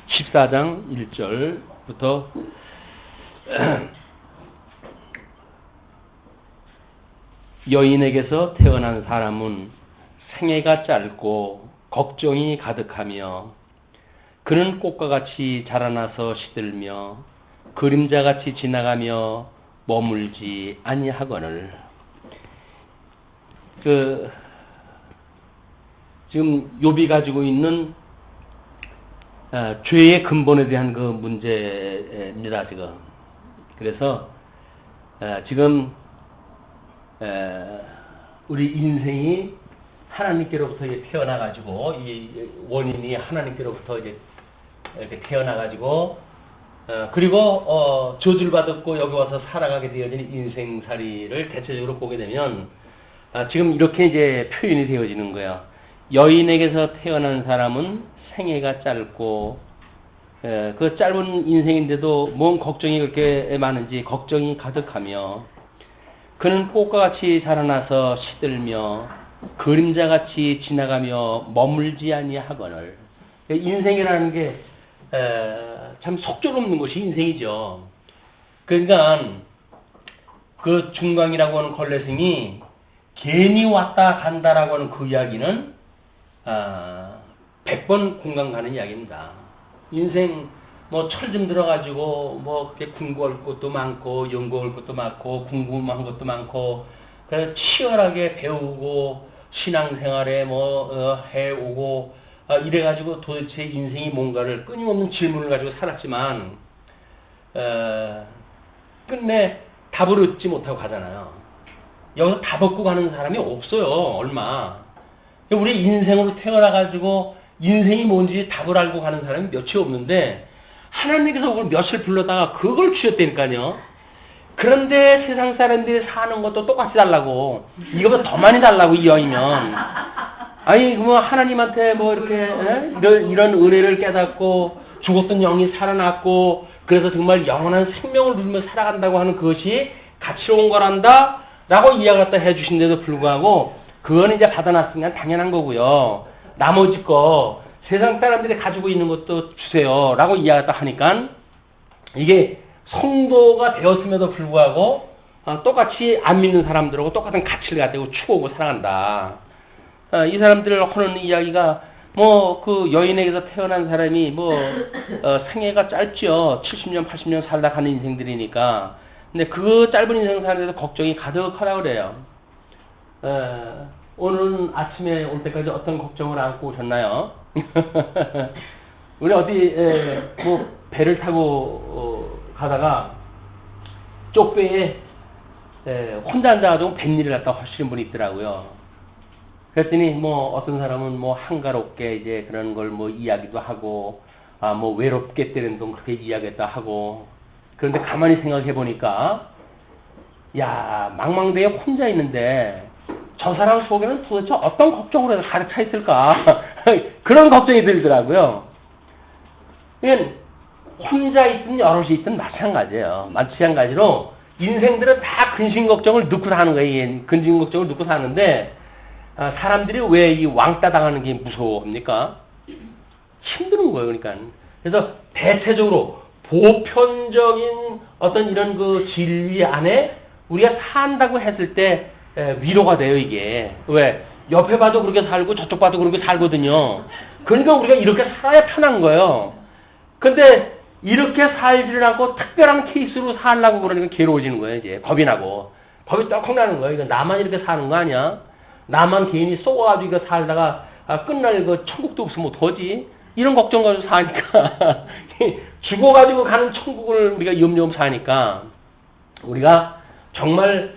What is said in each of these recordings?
14장 1절부터 여인에게서 태어난 사람은 생애가 짧고 걱정이 가득하며 그는 꽃과 같이 자라나서 시들며 그림자같이 지나가며 머물지 아니하거늘. 지금 욥이 가지고 있는 죄의 근본에 대한 그 문제입니다, 지금. 그래서 지금 우리 인생이 하나님께로부터 이제 태어나가지고 이 원인이 하나님께로부터 이제 이렇게 태어나가지고 그리고 저주를 받았고 여기 와서 살아가게 되어진 인생살이를 대체적으로 보게 되면 지금 이렇게 이제 표현이 되어지는 거예요. 여인에게서 태어난 사람은 생애가 짧고 그 짧은 인생인데도 뭔 걱정이 그렇게 많은지 걱정이 가득하며 그는 꽃과 같이 자라나서 시들며 그림자같이 지나가며 머물지 아니하거늘. 인생이라는 게 참 속절없는 것이 인생이죠. 그러니까 그 중광이라고 하는 걸레생이 괜히 왔다 간다라고 하는 그 이야기는 100번 공감 가는 이야기입니다. 인생 뭐 철좀 들어가지고 뭐 그렇게 공부할 것도 많고 연구할 것도 많고 궁금한 것도 많고 그래서 치열하게 배우고 신앙생활에 해오고 이래가지고 도대체 인생이 뭔가를 끊임없는 질문을 가지고 살았지만 끝내 답을 얻지 못하고 가잖아요. 여기서 답 얻고 가는 사람이 없어요. 얼마. 우리 인생으로 태어나가지고 인생이 뭔지 답을 알고 가는 사람이 몇이 없는데 하나님께서 그걸 몇을 불러다가 그걸 주셨다니까요. 그런데 세상 사람들이 사는 것도 똑같이 달라고. 이거보다 더 많이 달라고, 이 여인이면. 아니, 뭐, 하나님한테 뭐, 이렇게, 이런 은혜를 깨닫고, 죽었던 영이 살아났고, 그래서 정말 영원한 생명을 누리며 살아간다고 하는 그것이 가치로운 거란다? 라고 이야기를 갖다 해주신데도 불구하고, 그거는 이제 받아놨으니까 당연한 거고요. 나머지 거, 세상 사람들이 가지고 있는 것도 주세요. 라고 이야기를 갖다 하니까, 이게 성도가 되었음에도 불구하고, 똑같이 안 믿는 사람들하고 똑같은 가치를 가지고 추구하고 살아간다. 이 사람들 하는 이야기가 그 여인에게서 태어난 사람이 생애가 짧죠. 70년 80년 살다 가는 인생들이니까. 근데 그 짧은 인생 사는데도 걱정이 가득하다고 그래요. 오늘 아침에 올 때까지 어떤 걱정을 안고 오셨나요? 우리 어디 배를 타고 가다가 쪽배에 혼자 앉아가지고 뱃일을 갖다 하시는 분이 있더라고요. 그랬더니 어떤 사람은 한가롭게 이제 그런 걸 이야기도 하고 외롭게 때는 동 그렇게 이야기했다 하고. 그런데 가만히 생각해 보니까 야, 망망대해 혼자 있는데 저 사람 속에는 도대체 어떤 걱정으로 가득 차 있을까? 그런 걱정이 들더라고요. 그러니까 혼자 있든 여럿이 있든 마찬가지예요. 마찬가지로 인생들은 다 근심 걱정을 넣고 사는 거예요. 근심 걱정을 넣고 사는데 사람들이 왜 이 왕따 당하는 게 무서워합니까? 힘든 거예요, 그러니까. 그래서 대체적으로 보편적인 어떤 이런 그 진리 안에 우리가 산다고 했을 때 위로가 돼요, 이게. 왜? 옆에 봐도 그렇게 살고 저쪽 봐도 그렇게 살거든요. 그러니까 우리가 이렇게 살아야 편한 거예요. 근데 이렇게 살지를 않고 특별한 케이스로 살려고 그러니까 괴로워지는 거예요, 이제. 겁이 나고. 겁이 떡 나는 거예요. 이거 나만 이렇게 사는 거 아니야? 나만 괜히 쏘아가지고 이거 살다가 끝날 그 천국도 없으면 어떡하지? 이런 걱정 가지고 사니까 죽어가지고 가는 천국을 우리가 염려하면 사니까 우리가 정말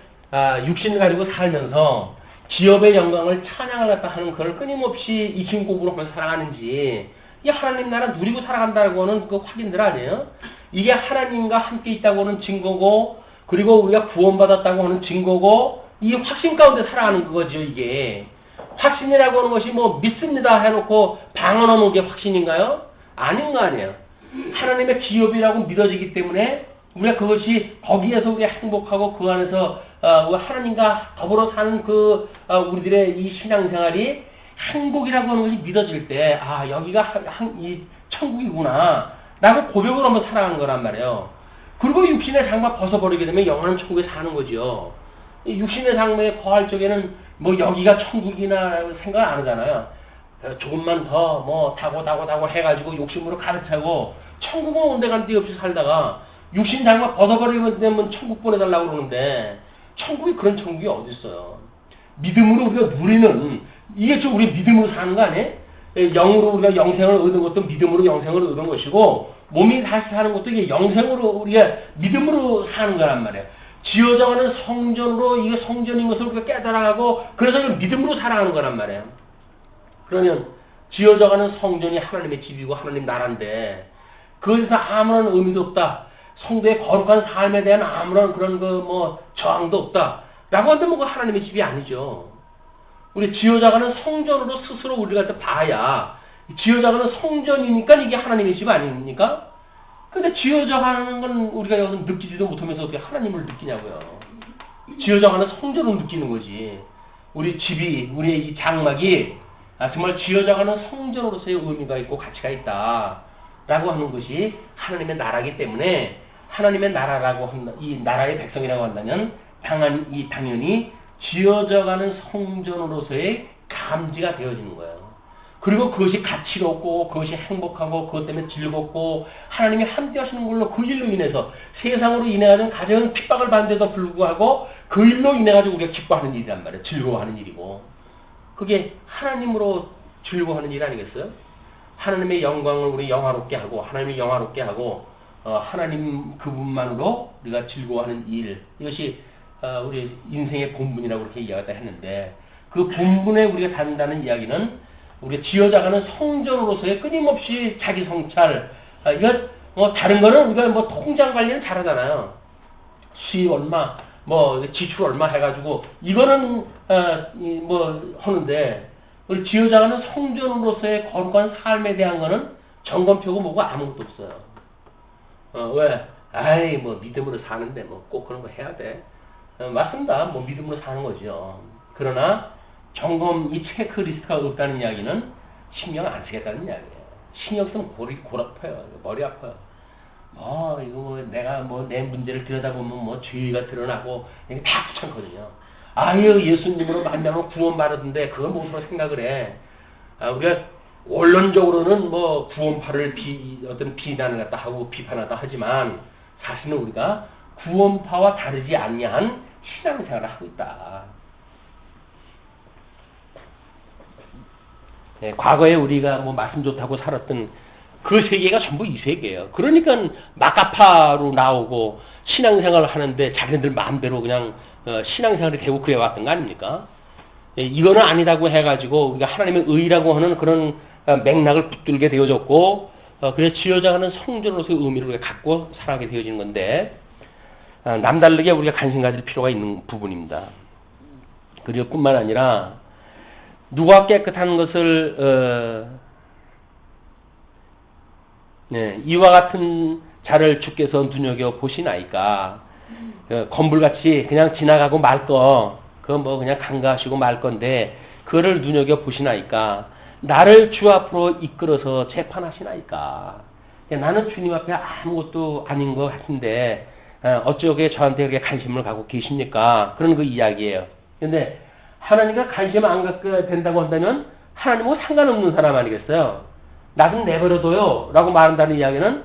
육신을 가지고 살면서 기업의 영광을 찬양을 갖다 하는 그걸 끊임없이 익힌곡으로 하면서 살아가는지 이 하나님 나라 누리고 살아간다고 하는 그 확인들 아니에요? 이게 하나님과 함께 있다고 하는 증거고 그리고 우리가 구원받았다고 하는 증거고 이 확신 가운데 살아가는 그거죠, 이게. 확신이라고 하는 것이 믿습니다 해놓고 방언하는 게 확신인가요? 아닌 거 아니에요. 하나님의 기업이라고 믿어지기 때문에 우리가 그것이 거기에서 우리가 행복하고 그 안에서 하나님과 더불어 사는 우리들의 이 신앙생활이 행복이라고 하는 것이 믿어질 때, 여기가 이 천국이구나 라고 고백을 하면서 살아가는 거란 말이에요. 그리고 육신의 상만 벗어버리게 되면 영원한 천국에 사는 거죠. 육신의 상에 거할 적에는 뭐 여기가 천국이나 생각 안 하잖아요. 조금만 더 뭐 다고 해가지고 욕심으로 가득 차고 천국은 온데간 데 없이 살다가 육신 상만 벗어버리게 되면 천국 보내달라고 그러는데 천국이 그런 천국이 어디 있어요. 믿음으로 우리가 누리는 이게 좀 우리 믿음으로 사는 거 아니에요? 영으로 우리가 영생을 얻은 것도 믿음으로 영생을 얻은 것이고 몸이 다시 사는 것도 이게 영생으로 우리가 믿음으로 사는 거란 말이에요. 지어져가는 성전으로 이게 성전인 것을 우리가 깨달아가고 그래서 믿음으로 살아가는 거란 말이에요. 그러면 지어져가는 성전이 하나님의 집이고 하나님 나라인데 거기서 아무런 의미도 없다. 성도의 거룩한 삶에 대한 아무런 그런 저항도 없다. 라고 한다면 그 하나님의 집이 아니죠. 우리 지어져가는 성전으로 스스로 우리가 봐야 지어져가는 성전이니까 이게 하나님의 집 아닙니까? 근데 지어져가는 건 우리가 여기서 느끼지도 못하면서 어떻게 하나님을 느끼냐고요. 지어져가는 성전으로 느끼는 거지. 우리 집이, 우리의 이 장막이 정말 지어져가는 성전으로서의 의미가 있고 가치가 있다. 라고 하는 것이 하나님의 나라이기 때문에 하나님의 나라라고 한다, 이 나라의 백성이라고 한다면 당연히 지어져가는 성전으로서의 감지가 되어지는 거예요. 그리고 그것이 가치롭고 그것이 행복하고 그것 때문에 즐겁고 하나님이 함께 하시는 걸로 그 일로 인해서 세상으로 인해가지고 가정은 핍박을 받는데도 불구하고 그 일로 인해가지고 우리가 기뻐하는 일이란 말이에요. 즐거워하는 일이고 그게 하나님으로 즐거워하는 일 아니겠어요? 하나님의 영광을 우리 영화롭게 하고 하나님이 영화롭게 하고 하나님 그분만으로 우리가 즐거워하는 일 이것이 우리 인생의 본분이라고 그렇게 이야기를 했는데 그 본분에 우리가 단다는 이야기는 우리가 지어져가는 성전으로서의 끊임없이 자기 성찰 이거 다른 거는 우리가 통장 관리는 잘하잖아요. 수입 얼마 지출 얼마 해가지고 이거는 하는데 우리 지어져가는 성전으로서의 거룩한 삶에 대한 거는 점검표고 뭐고 아무것도 없어요. 왜? 믿음으로 사는데 꼭 그런 거 해야 돼. 맞습니다. 믿음으로 사는 거죠. 그러나 이 체크리스트가 없다는 이야기는 신경 안 쓰겠다는 이야기예요. 신경 쓰면 골 아파요. 머리 아파요. 이거 내가 내 문제를 들여다보면 죄가 드러나고 이게 다 귀찮거든요. 예수님으로 만나면 구원받았는데 그걸 무엇으로 생각을 해. 우리가 원론적으로는 구원파를 비난을 갖다 하고 비판하다 하지만 사실은 우리가 구원파와 다르지 아니한 신앙생활을 하고 있다. 네, 과거에 우리가 말씀 좋다고 살았던 그 세계가 전부 이 세계예요. 그러니까 마카파로 나오고 신앙생활을 하는데 자기네들 마음대로 그냥 신앙생활이 되고 그래왔던 거 아닙니까? 네, 이거는 아니라고 해가지고 우리가 하나님의 의라고 하는 그런 맥락을 붙들게 되어졌고 그래서 지어져가는 성전으로서의 의미를 우리가 갖고 살아가게 되어지는 건데 남다르게 우리가 관심 가질 필요가 있는 부분입니다. 그리고 뿐만 아니라 누가 깨끗한 것을 이와 같은 자를 주께서 눈여겨 보시나이까. 건불같이 그냥 지나가고 말 거, 그건 그냥 간과하시고 말 건데, 그거를 눈여겨 보시나이까. 나를 주 앞으로 이끌어서 재판하시나이까. 나는 주님 앞에 아무것도 아닌 것 같은데, 어쩌게 저한테 그렇게 관심을 갖고 계십니까? 그런 그 이야기예요. 근데, 하나님과 관심 안 갖게 된다고 한다면, 하나님하고 상관없는 사람 아니겠어요? 나 좀 내버려둬요. 라고 말한다는 이야기는,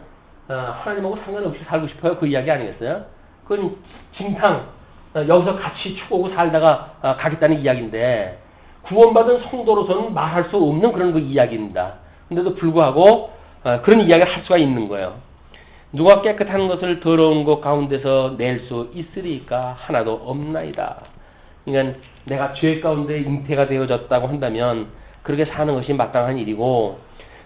하나님하고 상관없이 살고 싶어요. 그 이야기 아니겠어요? 그건 징탕, 여기서 같이 추구하고 살다가 가겠다는 이야기인데, 구원받은 성도로서는 말할 수 없는 그런 그 이야기입니다. 근데도 불구하고, 그런 이야기를 할 수가 있는 거예요. 누가 깨끗한 것을 더러운 것 가운데서 낼 수 있으리까 하나도 없나이다. 그러니까 내가 죄 가운데 잉태가 되어졌다고 한다면, 그렇게 사는 것이 마땅한 일이고,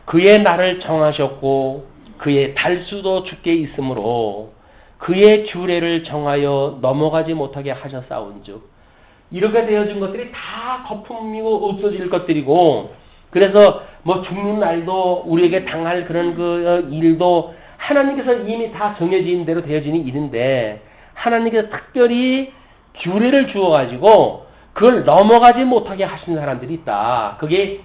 그의 나를 정하셨고, 그의 달수도 주께 있으므로, 그의 규례를 정하여 넘어가지 못하게 하셨사온즉 이렇게 되어진 것들이 다 거품이고 없어질 것들이고 그래서 죽는 날도 우리에게 당할 그런 그 일도 하나님께서 이미 다 정해진 대로 되어지는 일인데 하나님께서 특별히 규례를 주어가지고 그걸 넘어가지 못하게 하신 사람들이 있다. 그게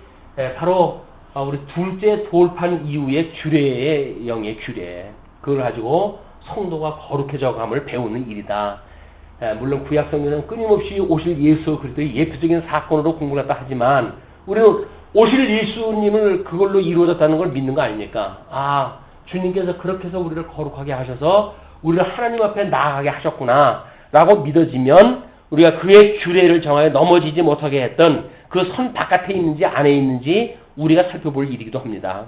바로 우리 둘째 돌판 이후의 규례의 영의 규례. 그걸 가지고 성도가 거룩해져 감을 배우는 일이다. 물론 구약 성경은 끊임없이 오실 예수 그리스도의 예표적인 사건으로 공부를 했다 하지만 우리는 오실 예수님을 그걸로 이루어졌다는 걸 믿는 거 아닙니까? 주님께서 그렇게 해서 우리를 거룩하게 하셔서 우리를 하나님 앞에 나아가게 하셨구나 라고 믿어지면 우리가 그의 규례를 정하여 넘어지지 못하게 했던 그 선 바깥에 있는지 안에 있는지 우리가 살펴볼 일이기도 합니다.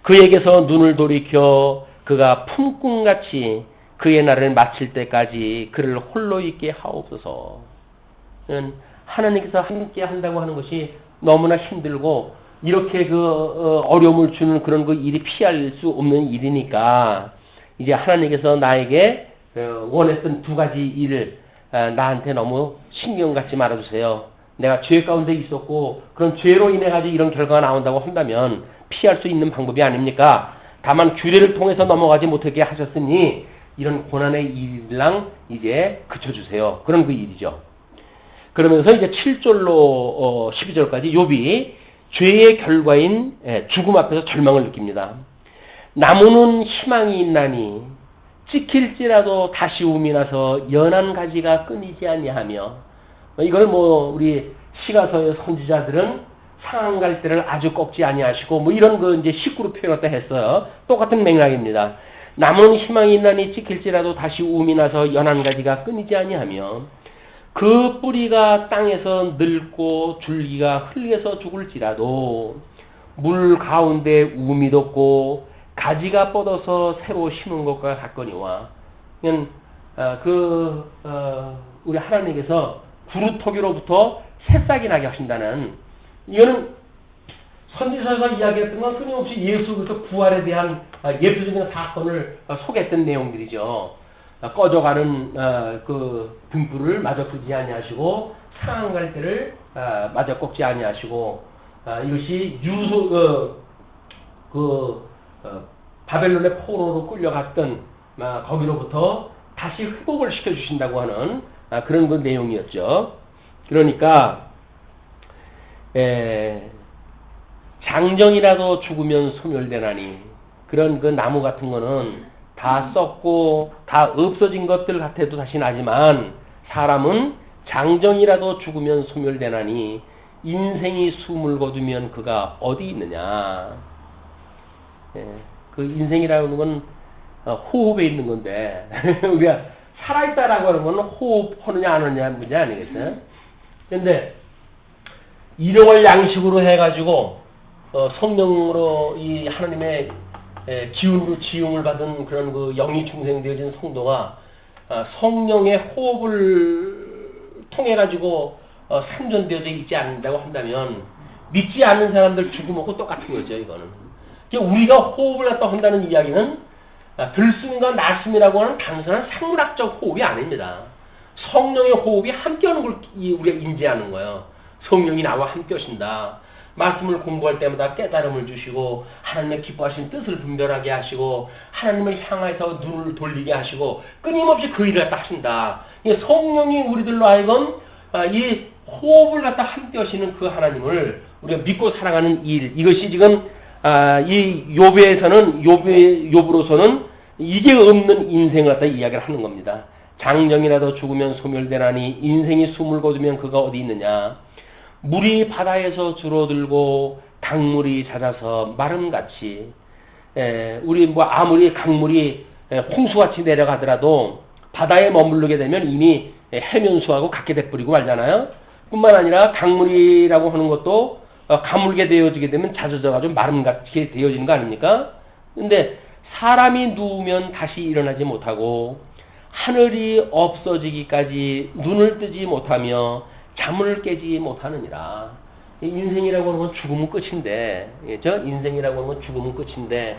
그에게서 눈을 돌이켜 그가 품꾼같이 그의 날을 마칠 때까지 그를 홀로 있게 하옵소서. 하나님께서 함께 한다고 하는 것이 너무나 힘들고 이렇게 어려움을 주는 그런 그 일이 피할 수 없는 일이니까 이제 하나님께서 나에게 원했던 두 가지 일을 나한테 너무 신경 갖지 말아주세요. 내가 죄 가운데 있었고 그런 죄로 인해 가지고 이런 결과가 나온다고 한다면 피할 수 있는 방법이 아닙니까? 다만 규례를 통해서 넘어가지 못하게 하셨으니 이런 고난의 일랑 이제 그쳐주세요. 그런 그 일이죠. 그러면서 이제 7절로 12절까지 욥이 죄의 결과인 죽음 앞에서 절망을 느낍니다. 나무는 희망이 있나니 찍힐지라도 다시 움이 나서 연한 가지가 끊이지 아니하며 이걸 우리 시가서의 선지자들은 상한 갈대를 아주 꺾지 아니하시고 이런 거 이제 식구로 표현했다 했어요. 똑같은 맥락입니다. 나무는 희망이 있나니 찍힐지라도 다시 움이 나서 연한 가지가 끊이지 아니하며 그 뿌리가 땅에서 늙고 줄기가 흙에서 죽을지라도 물 가운데 움이 돋고 가지가 뻗어서 새로 심은 것과 같거니와 우리 하나님께서 구루터기로부터 새싹이 나게 하신다는 이거는 선지서에서 이야기했던 건 끊임없이 예수 그리스도 부활에 대한 예표적인 사건을 소개했던 내용들이죠. 꺼져가는 그 등불을 마저 끄지 아니하시고 상한 갈대를 마저 꺾지 아니하시고 이것이 바벨론의 포로로 끌려갔던 거기로부터 다시 회복을 시켜주신다고 하는 그런 그 내용이었죠. 그러니까 장정이라도 죽으면 소멸되나니 그런 그 나무 같은 거는 다 썩고 다 없어진 것들 같아도 다시 나지만 사람은 장정이라도 죽으면 소멸되나니 인생이 숨을 거두면 그가 어디 있느냐. 그 인생이라는 건 호흡에 있는 건데 우리가 살아있다라고 하는 건 호흡하느냐 안 하느냐 문제 아니겠어요? 근데 일용을 양식으로 해가지고 성령으로 이 하나님의 기운으로 지음을 받은 그런 그 영이 중생되어진 성도가 성령의 호흡을 통해 가지고 생존되어져 있지 않는다고 한다면 믿지 않는 사람들 죽음하고 똑같은 거죠. 이거는 우리가 호흡을 갖다 한다는 이야기는 들숨과 날숨이라고 하는 단순한 생물학적 호흡이 아닙니다. 성령의 호흡이 함께하는 걸 우리가 인지하는 거예요. 성령이 나와 함께 하신다. 말씀을 공부할 때마다 깨달음을 주시고 하나님의 기뻐하신 뜻을 분별하게 하시고 하나님을 향해서 눈을 돌리게 하시고 끊임없이 그 일을 갖다 하신다. 성령이 우리들로 하여금 이 호흡을 갖다 함께 하시는 그 하나님을 우리가 믿고 살아가는 일, 이것이 지금 이 욥으로서는 이게 없는 인생을 갖다 이야기를 하는 겁니다. 장정이라도 죽으면 소멸되나니 인생이 숨을 거두면 그가 어디 있느냐. 물이 바다에서 줄어들고 강물이 잦아서 마름같이 우리 아무리 강물이 홍수같이 내려가더라도 바다에 머무르게 되면 이미 해면수하고 같게 돼버리고 말잖아요. 뿐만 아니라 강물이라고 하는 것도 가물게 되어지게 되면 잦아져가지고 마름같이 되어지는 거 아닙니까? 근데 사람이 누우면 다시 일어나지 못하고 하늘이 없어지기까지 눈을 뜨지 못하며 잠을 깨지 못하느니라. 인생이라고 하는 건 죽으면 끝인데, 인생이라고 하는 건 죽으면 끝인데,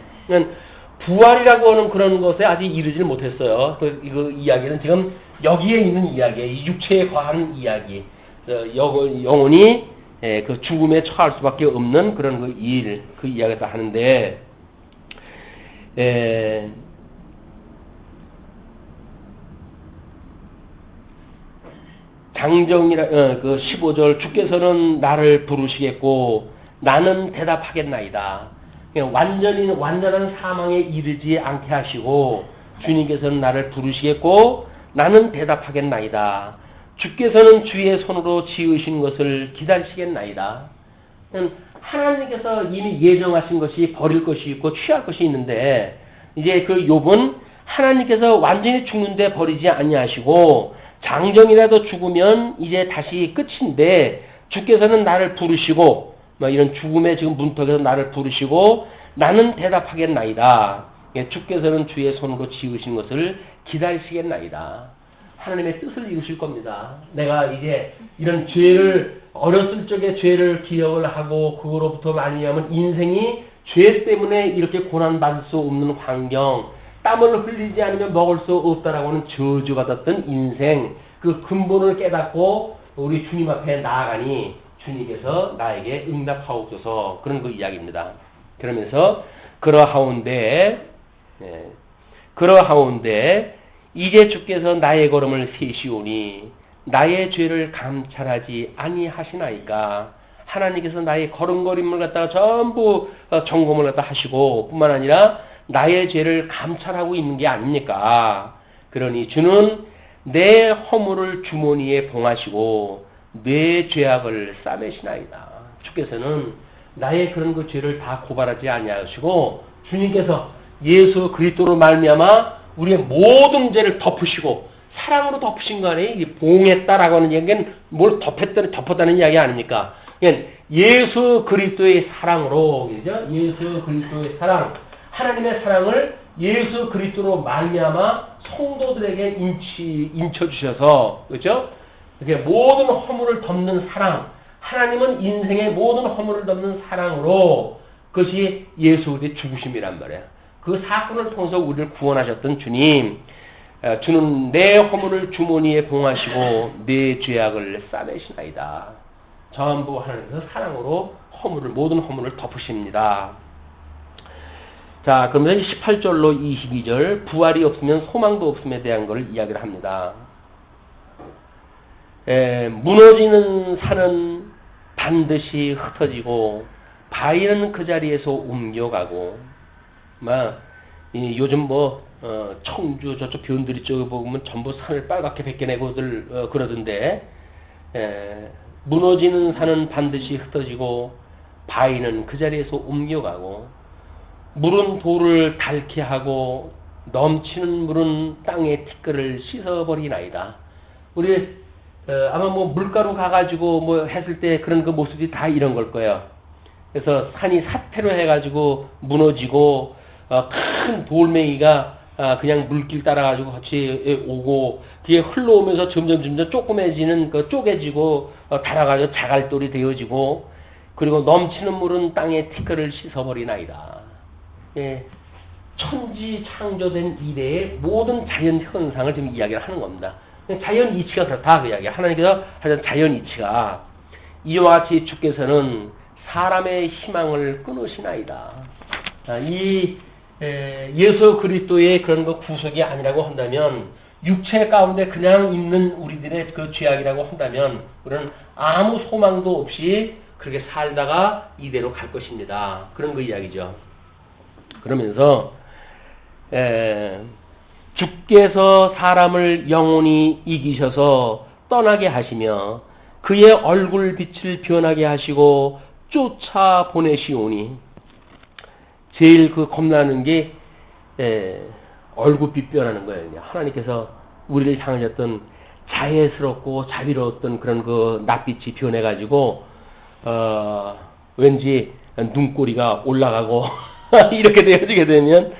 부활이라고 하는 그런 것에 아직 이르지를 못했어요. 그 이야기는 지금 여기에 있는 이야기예요. 이 육체에 관한 이야기. 영혼이 그 죽음에 처할 수밖에 없는 그런 그 일, 그 이야기를 다 하는데, 장정이라, 그 15절, 주께서는 나를 부르시겠고, 나는 대답하겠나이다. 완전한 사망에 이르지 않게 하시고 주님께서는 나를 부르시겠고 나는 대답하겠나이다. 주께서는 주의 손으로 지으신 것을 기다리시겠나이다. 하나님께서 이미 예정하신 것이 버릴 것이 있고 취할 것이 있는데 이제 그 욥은 하나님께서 완전히 죽는데 버리지 아니하시고 장정이라도 죽으면 이제 다시 끝인데 주께서는 나를 부르시고 이런 죽음의 지금 문턱에서 나를 부르시고 나는 대답하겠나이다. 주께서는 주의 손으로 지으신 것을 기다리시겠나이다. 하나님의 뜻을 이루실 겁니다. 내가 이제 이런 죄를 어렸을 적에 죄를 기억을 하고 그거로부터 말미암은 인생이 죄 때문에 이렇게 고난받을 수 없는 환경, 땀을 흘리지 않으면 먹을 수 없다라고 하는 저주받았던 인생, 그 근본을 깨닫고 우리 주님 앞에 나아가니 주님께서 나에게 응답하옵소서, 그런 그 이야기입니다. 그러면서 그러하온데 이제 주께서 나의 걸음을 세시오니 나의 죄를 감찰하지 아니하시나이까. 하나님께서 나의 걸음걸임을 갖다가 전부 점검을 갖다 하시고 뿐만 아니라 나의 죄를 감찰하고 있는 게 아닙니까? 그러니 주는 내 허물을 주머니에 봉하시고 내 죄악을 싸매시나이다. 주께서는 나의 그런 그 죄를 다 고발하지 아니하시고 주님께서 예수 그리스도로 말미암아 우리의 모든 죄를 덮으시고 사랑으로 덮으신 거 아니에요? 봉했다라고 하는 얘기는 뭘 덮었다는 이야기 아닙니까? 예수 그리스도의 사랑으로, 그죠? 예수 그리스도의 사랑, 하나님의 사랑을 예수 그리스도로 말미암아 성도들에게 인쳐주셔서, 그죠? 이렇게 모든 허물을 덮는 사랑, 하나님은 인생의 모든 허물을 덮는 사랑으로 그것이 예수 그리스도의 죽으심이란 말이에요. 그 사건을 통해서 우리를 구원하셨던 주님, 주는 내 허물을 주머니에 봉하시고 내 죄악을 싸매시나이다. 전부 하나님께서 사랑으로 모든 허물을 덮으십니다. 자, 그러면 18절로 22절, 부활이 없으면 소망도 없음에 대한 것을 이야기를 합니다. 무너지는 산은 반드시 흩어지고 바위는 그 자리에서 옮겨가고, 요즘 청주 저쪽 변두리 쪽에 보면 전부 산을 빨갛게 벗겨내고들 그러던데, 무너지는 산은 반드시 흩어지고 바위는 그 자리에서 옮겨가고 물은 돌을 닳게 하고 넘치는 물은 땅의 티끌을 씻어버리나이다. 우리 아마 물가로 가가지고 했을 때 그런 그 모습이 다 이런 걸 거예요. 그래서 산이 사태로 해가지고 무너지고 큰 돌멩이가 그냥 물길 따라가지고 같이 오고 뒤에 흘러오면서 점점 조그매지는 쪼개지고 달아가지고 자갈돌이 되어지고 그리고 넘치는 물은 땅의 티끌을 씻어버리나이다. 천지 창조된 이래의 모든 자연 현상을 지금 이야기를 하는 겁니다. 자연 이치가 그렇다 그 이야기야. 하나님께서 하신 자연 이치가 이와 같이 주께서는 사람의 희망을 끊으시나이다. 이 예수 그리스도의 그런 거 구속이 아니라고 한다면 육체 가운데 그냥 있는 우리들의 그 죄악이라고 한다면 우리는 아무 소망도 없이 그렇게 살다가 이대로 갈 것입니다. 그런 그 이야기죠. 그러면서 주께서 사람을 영원히 이기셔서 떠나게 하시며 그의 얼굴 빛을 변하게 하시고 쫓아 보내시오니, 제일 그 겁나는 게 얼굴빛 변하는 거예요. 하나님께서 우리를 향하셨던 자애스럽고 자비로웠던 그런 그 낯빛이 변해가지고 왠지 눈꼬리가 올라가고 이렇게 되어지게 되면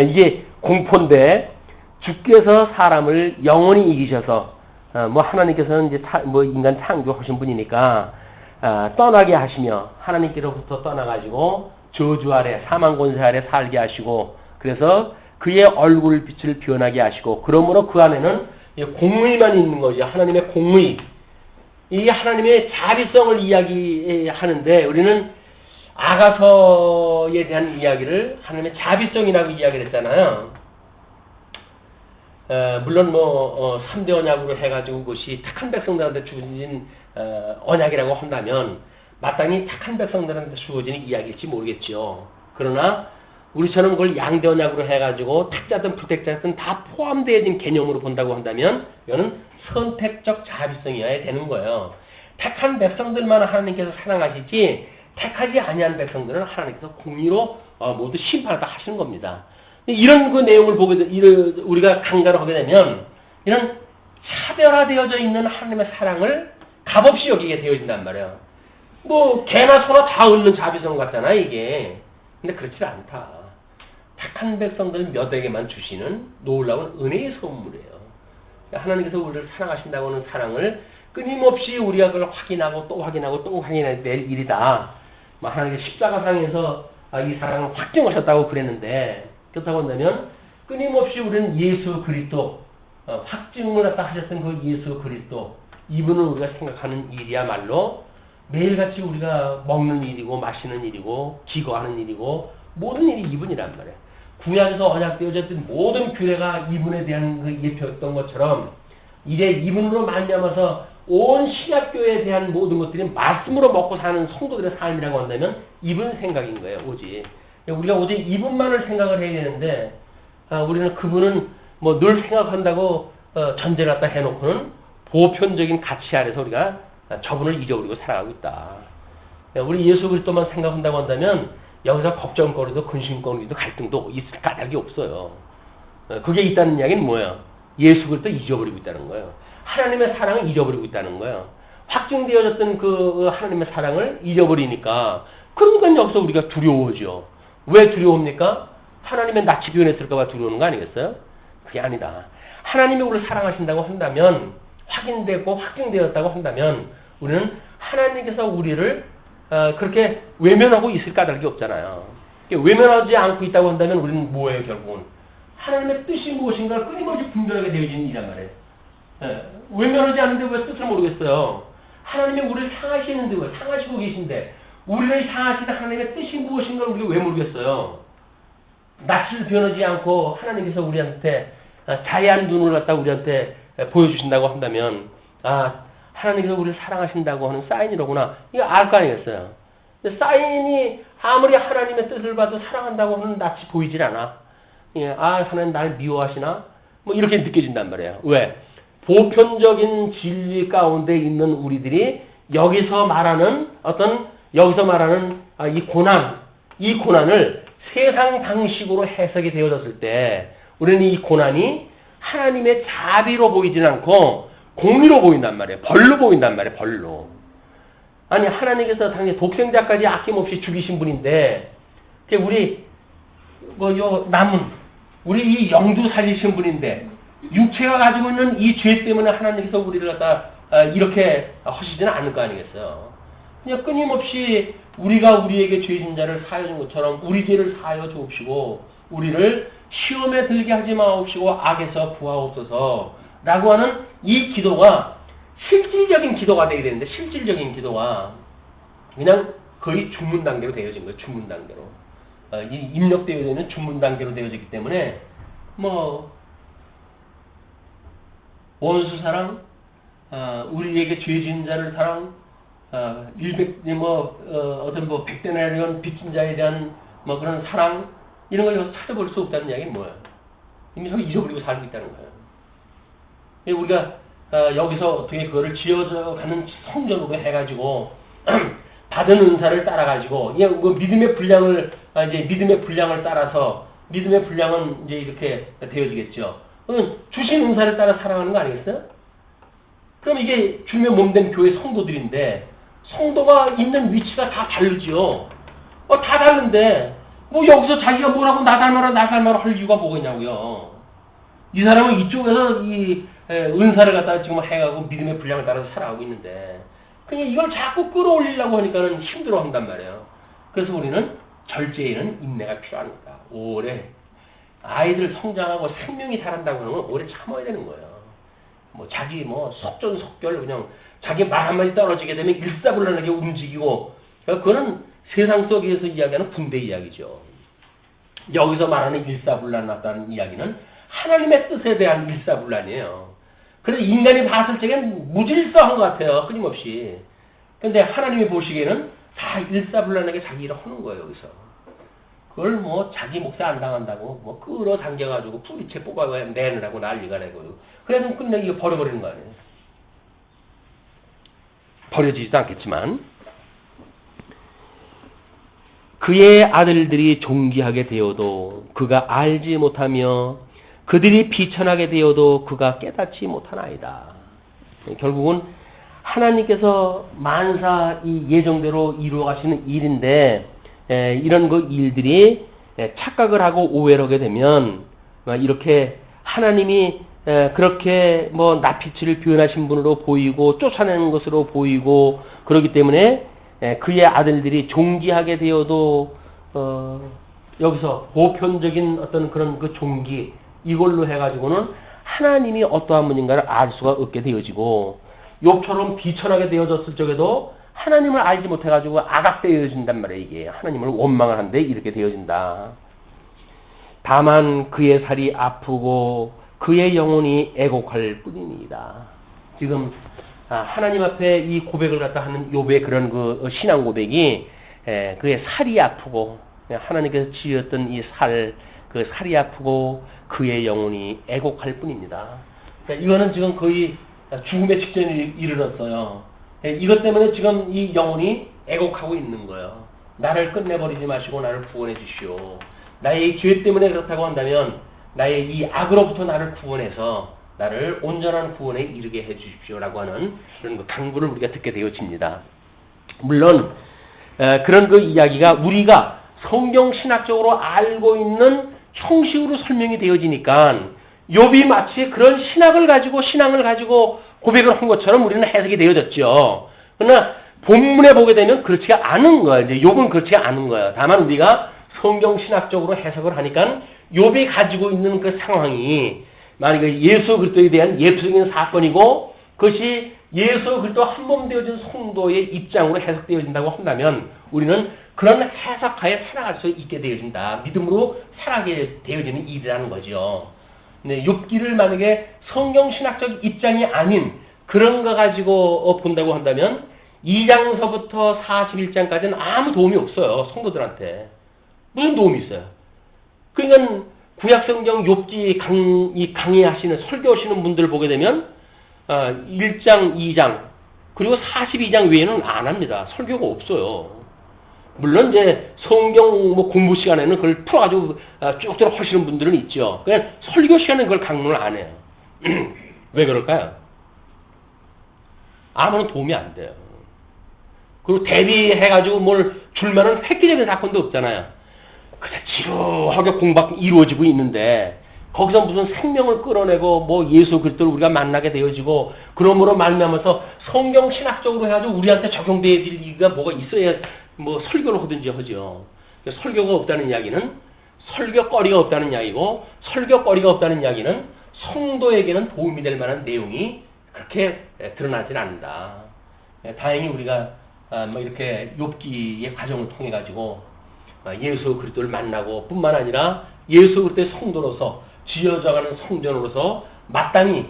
이게 공포인데, 주께서 사람을 영원히 이기셔서 하나님께서는 이제 인간 창조하신 분이니까 떠나게 하시며 하나님께로부터 떠나가지고 저주 아래 사망 권세 아래 살게 하시고, 그래서 그의 얼굴 빛을 변하게 하시고, 그러므로 그 안에는 공의만 있는 거죠. 하나님의 공의, 이 하나님의 자비성을 이야기하는데 우리는 아가서에 대한 이야기를 하나님의 자비성이라고 이야기를 했잖아요. 물론 3대 언약으로 해가지고 그것이 택한 백성들한테 주어진 언약이라고 한다면 마땅히 착한 백성들한테 주어지는 이야기일지 모르겠죠. 그러나 우리처럼 그걸 양대언약으로 해가지고 택자든 불택자든 다 포함되어진 개념으로 본다고 한다면 이거는 선택적 자비성이어야 되는 거예요. 택한 백성들만 하나님께서 사랑하시지 택하지 아니한 백성들은 하나님께서 공의로 모두 심판하다 하시는 겁니다. 이런 그 내용을 보게 우리가 강가로 하게 되면 이런 차별화되어져 있는 하나님의 사랑을 값없이 여기게 되어진단 말이에요. 뭐 개나 소나 다 얻는 자비성 같잖아 이게. 근데 그렇지 않다. 착한 백성들 몇에게만 주시는 놀라운 은혜의 선물이에요. 하나님께서 우리를 사랑하신다고 하는 사랑을 끊임없이 우리가 그걸 확인하고 또 확인하고 또 확인해야 될 일이다. 하나님께 십자가상에서 이 사랑을 확증하셨다고 그랬는데 그렇다고 한다면 끊임없이 우리는 예수 그리스도 확증을 갖다 하셨던 그 예수 그리스도 이분을 우리가 생각하는 일이야말로 매일같이 우리가 먹는 일이고 마시는 일이고 기거하는 일이고 모든 일이 이분이란 말이에요. 구약에서 언약되어졌던 모든 규례가 이분에 대한 그 예표였던 것처럼 이제 이분으로 말미암아서 온 신약교회에 대한 모든 것들이 말씀으로 먹고 사는 성도들의 삶이라고 한다면 이분 생각인 거예요. 오직 우리가 오직 이분만을 생각을 해야 되는데 우리는 그분은 뭐 늘 생각한다고 전제를 갖다 해놓고는 보편적인 가치 아래서 우리가 저분을 잊어버리고 살아가고 있다. 우리 예수 그리스도만 생각한다고 한다면 여기서 걱정거리도 근심거리도 갈등도 있을 까닭이 없어요. 그게 있다는 이야기는 뭐예요? 예수 그리스도 잊어버리고 있다는 거예요. 하나님의 사랑을 잊어버리고 있다는 거예요. 확증되어졌던 그 하나님의 사랑을 잊어버리니까 그러니까 여기서 우리가 두려워하죠. 왜 두려웁니까? 하나님의 낯이 변했을까봐 두려우는 거 아니겠어요? 그게 아니다. 하나님이 우리를 사랑하신다고 한다면 확인되고 확증되었다고 한다면 우리는 하나님께서 우리를 그렇게 외면하고 있을 까닭이 없잖아요. 외면하지 않고 있다고 한다면 우리는 뭐예요 결국은? 하나님의 뜻이 무엇인가를 끊임없이 분별하게 되어지는 일이란 말이에요. 외면하지 않는데 왜 뜻을 모르겠어요? 하나님이 우리를 상하시는데 왜 상하시고 계신데 우리를 상하시는 하나님의 뜻이 무엇인가를 우리가 왜 모르겠어요? 낯을 변하지 않고 하나님께서 우리한테 자애한 눈을 갖다 우리한테 보여주신다고 한다면 하나님께서 우리를 사랑하신다고 하는 사인이로구나. 이거 알 거 아니겠어요? 근데 사인이 아무리 하나님의 뜻을 봐도 사랑한다고 하는 낯이 보이질 않아. 하나님 날 미워하시나? 뭐 이렇게 느껴진단 말이에요. 왜? 보편적인 진리 가운데 있는 우리들이 여기서 말하는 이 고난을 세상 방식으로 해석이 되어졌을 때 우리는 이 고난이 하나님의 자비로 보이진 않고 공의로 보인단 말이에요. 벌로 보인단 말이에요. 벌로. 아니 하나님께서 당연히 독생자까지 아낌없이 죽이신 분인데 우리 우리 이 영도 살리신 분인데 육체가 가지고 있는 이 죄 때문에 하나님께서 우리를 갖다 이렇게 하시지는 않을 거 아니겠어요. 그냥 끊임없이 우리가 우리에게 죄진 자를 사하여 준 것처럼 우리 죄를 사하여 주옵시고 우리를 시험에 들게 하지 마옵시고 악에서 구하옵소서 라고 하는 이 기도가 실질적인 기도가 되게 되는데 실질적인 기도가 그냥 거의 중문 단계로 되어진 거예요. 중문 단계로. 이 입력되어 있는 중문 단계로 되어지기 때문에 원수 사랑, 우리에게 죄진 자를 사랑, 백대나리온 빚진 자에 대한 그런 사랑, 이런 걸 찾아볼 수 없다는 이야기는 뭐예요? 이미 저기 잊어버리고 살고 있다는 거예요. 우리가, 여기서 어떻게 그거를 지어져 가는 성전으로 해가지고, 받은 은사를 따라가지고, 믿음의 분량을 따라서, 믿음의 분량은 이제 이렇게 되어지겠죠. 주신 은사를 따라 살아가는 거 아니겠어요? 그럼 이게 주님의 몸된 교회 성도들인데 성도가 있는 위치가 다 다르죠. 다 다른데 여기서 자기가 뭐라고 나 닮아라 할 이유가 뭐가 있냐고요. 이 사람은 이쪽에서 이 은사를 갖다가 지금 해가고 믿음의 분량을 따라서 살아가고 있는데 그냥 이걸 자꾸 끌어올리려고 하니까는 힘들어한단 말이에요. 그래서 우리는 절제에는 인내가 필요합니다. 오래 아이들 성장하고 생명이 자란다고 하면 오래 참아야 되는 거예요. 자기 속전속결 그냥 자기 말 한마디 떨어지게 되면 일사불란하게 움직이고 그거는 세상 속에서 이야기하는 군대 이야기죠. 여기서 말하는 일사불란하다는 이야기는 하나님의 뜻에 대한 일사불란이에요. 그래서 인간이 봤을 적엔 무질서한 것 같아요. 끊임없이. 근데 하나님이 보시기에는 다 일사불란하게 자기 일을 하는 거예요, 여기서. 그걸 뭐 자기 몫에 안 당한다고 뭐 끌어당겨가지고 뿌리채 뽑아가 내느라고 난리가 나고요. 그래도 끝내 이거 버려버리는 거 아니에요. 버려지지도 않겠지만 그의 아들들이 존귀하게 되어도 그가 알지 못하며 그들이 비천하게 되어도 그가 깨닫지 못하나이다. 결국은 하나님께서 만사 이 예정대로 이루어 가시는 일인데 이런 그 일들이 착각을 하고 오해를 하게 되면 이렇게 하나님이 그렇게 뭐 낯빛을 표현하신 분으로 보이고 쫓아내는 것으로 보이고 그렇기 때문에 그의 아들들이 존귀하게 되어도 여기서 보편적인 어떤 그런 그 존귀 이걸로 해가지고는 하나님이 어떠한 분인가를 알 수가 없게 되어지고 욥처럼 비천하게 되어졌을 적에도 하나님을 알지 못해가지고 악악되어진단 말이에요. 이게 하나님을 원망을 한데 이렇게 되어진다. 다만 그의 살이 아프고 그의 영혼이 애곡할 뿐입니다. 지금 하나님 앞에 이 고백을 갖다 하는 욥의 그런 그 신앙 고백이 그의 살이 아프고 하나님께서 지었던 이 그 살이 아프고 그의 영혼이 애곡할 뿐입니다. 그러니까 이거는 지금 거의 죽음의 직전에 이르렀어요. 이것 때문에 지금 이 영혼이 애곡하고 있는 거예요. 나를 끝내버리지 마시고 나를 구원해 주시오. 나의 죄 때문에 그렇다고 한다면 나의 이 악으로부터 나를 구원해서 나를 온전한 구원에 이르게 해 주십시오라고 하는 그런 강구를 우리가 듣게 되어집니다. 물론 그런 그 이야기가 우리가 성경 신학적으로 알고 있는 형식으로 설명이 되어지니까 욥이 마치 그런 신앙을 가지고 고백을 한 것처럼 우리는 해석이 되어졌죠. 그러나 본문에 보게 되면 그렇지가 않은 거예요. 이제 욥은 그렇지가 않은 거예요. 다만 우리가 성경 신학적으로 해석을 하니까 욥이 가지고 있는 그 상황이 만약에 예수 그리스도에 대한 예표적인 사건이고 그것이 예수 그리스도 한 몸 되어진 성도의 입장으로 해석되어진다고 한다면 우리는 그런 해석하에 살아갈 수 있게 되어진다. 믿음으로 살아가게 되어지는 일이라는 거죠. 네, 욥기를 만약에 성경신학적 입장이 아닌 그런 거 가지고 본다고 한다면 2장서부터 41장까지는 아무 도움이 없어요. 성도들한테. 무슨 도움이 있어요? 그러니까 구약성경 욥기 강의하시는 설교하시는 분들을 보게 되면 1장, 2장 그리고 42장 외에는 안 합니다. 설교가 없어요. 물론 이제 성경 뭐 공부 시간에는 그걸 풀어가지고 쭉쭉 하시는 분들은 있죠. 그냥 설교 시간에 그걸 강론을 안 해요. 왜 그럴까요? 아무런 도움이 안 돼요. 그리고 대비해가지고 뭘 줄만한 획기적인 사건도 없잖아요. 그냥 지루하게 공부가 이루어지고 있는데 거기서 무슨 생명을 끌어내고 뭐 예수 그리스도를 우리가 만나게 되어지고 그러므로 말미암아서 성경 신학적으로 해가지고 우리한테 적용될 일이 뭐가 있어야 뭐 설교를 하든지 하죠. 설교가 없다는 이야기는 설교거리가 없다는 이야기고 설교거리가 없다는 이야기는 성도에게는 도움이 될 만한 내용이 그렇게 드러나질 않는다. 다행히 우리가 뭐 이렇게 욥기의 과정을 통해 가지고 예수 그리스도를 만나고 뿐만 아니라 예수 그리스도의 성도로서 지어져가는 성전으로서 마땅히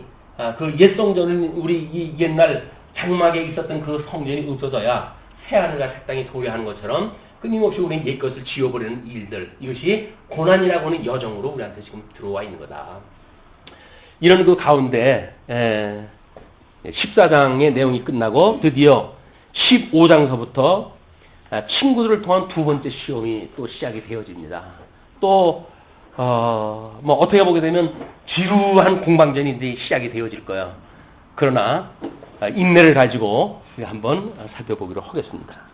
그 옛 성전을 우리 이 옛날 장막에 있었던 그 성전이 없어져야 새하늘과 새 땅이 도래하는 것처럼 끊임없이 우리는 옛 것을 지워버리는 일들 이것이 고난이라고 하는 여정으로 우리한테 지금 들어와 있는 거다. 이런 그 가운데 14장의 내용이 끝나고 드디어 15장서부터 친구들을 통한 두 번째 시험이 또 시작이 되어집니다. 또 뭐 어떻게 보게 되면 지루한 공방전이 이제 시작이 되어질 거예요. 그러나 인내를 가지고 한번 살펴보기로 하겠습니다.